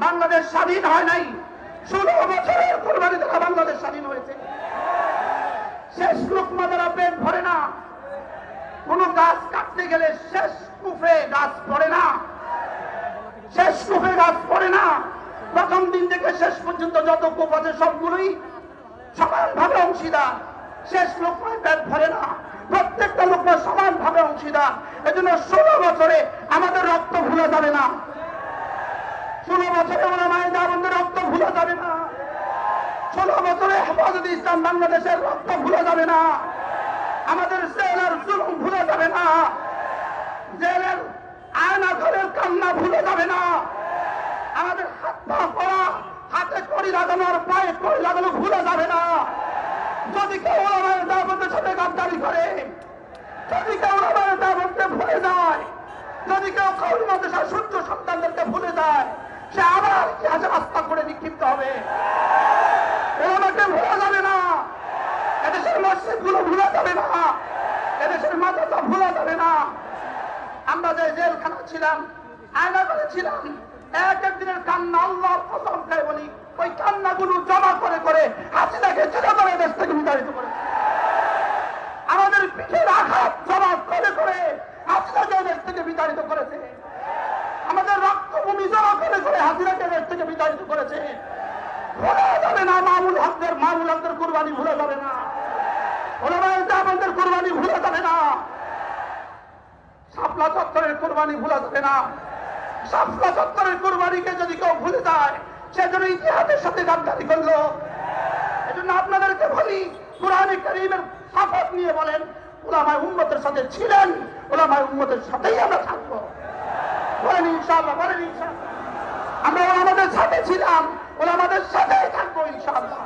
বাংলাদেশ স্বাধীন হয় নাই, 16 বছরের কোরবানি দ্বারা বাংলাদেশ স্বাধীন হয়েছে। শেষ লোকমা দ্বারা পেট ভরে না। কোন গাছ কাটতে গেলে শেষ কুফে গাছ পড়ে না, শেষ কুফে গাছ পড়ে না। প্রথম দিন থেকে শেষ পর্যন্ত যত কূপ আছে সবগুলোই সমানভাবে অংশীদার। শেষ লোকমায় পেট ভরে না, প্রত্যেকটা লোকমা সমানভাবে অংশীদার। এজন্য 16 বছরে আমাদের রক্ত ভুলে যাবে না, 16 বছরে ওলামায়ে দেওবন্দের রক্ত ভুলে যাবে না, 16 বছরে হেফাজতে ইসলাম বাংলাদেশের রক্ত ভুলে যাবে না, আমাদের জেলের জুলুম ভুলে যাবে না, জেলের আয়না ঘরের কান্না ভুলে যাবে না, আমাদের হাত পা পড়া, হাতে কড়ি লাগানো আর পায়ে কড়ি লাগানো ভুলে যাবে না। যদি কেউ ওলামায়ে দেওবন্দের সাথে গাদ্দারি করে, যদি কেউ ওলামায়ে দেওবন্দকে ভুলে যায়, যদি কেউ কওমি মাদ্রাসার সূর্য সন্তানদেরকে ভুলে যায়, সে আবার ইতিহাসে রাস্তা করে নিক্ষিপ্ত হবে। ওলামাকে ভুলে যাবে না, এদেশের মসজিদ গুলো ভুলে যাবে না, এদেশের মাদ্রাসা ভুলে যাবে না। আমরা যে জেলখানা ছিলাম, আয়না করেছিলাম, এক একদিনের কান্না আল্লাহর কসম খাই বলি, ওই কান্নাগুলো জমা করে করে হাসিনাকে চিরতরে দেশ থেকে বিতাড়িত করেছে। আমাদের পিঠের আঘাত জমা করে করে হাসিনাকে দেশ থেকে বিতাড়িত করেছে। আমাদের রক্তভূমি জমা করে করে হাসিনাকে দেশ থেকে বিতাড়িত করেছে। ভুলে যাবে না মামুল হকদের কুরবানি ভুলে যাবে না, ওলামায়ে দেওবন্দের কুরবানি ভুলে যাবে না, শাপলা চত্বরের কুরবানি ভুলে যাবে না। শাপলা চত্বরের কুরবানিকে যদি কেউ ভুলে যায়, সেজন্য ইতিহাসের সাথে গাদ্দারি করলো। এজন্য আপনাদেরকে বলি, কুরআনে কারীমের শপথ নিয়ে বলেন, উলামায়ে উম্মতের সাথে ছিলেন, উলামায়ে উম্মতের সাথেই আমরা থাকবো। বলেন ইনশাআল্লাহ, বলেন ইনশাআল্লাহ। আমরা ওলামাদের সাথে ছিলাম, ওলামাদের সাথেই থাকবো ইনশাআল্লাহ।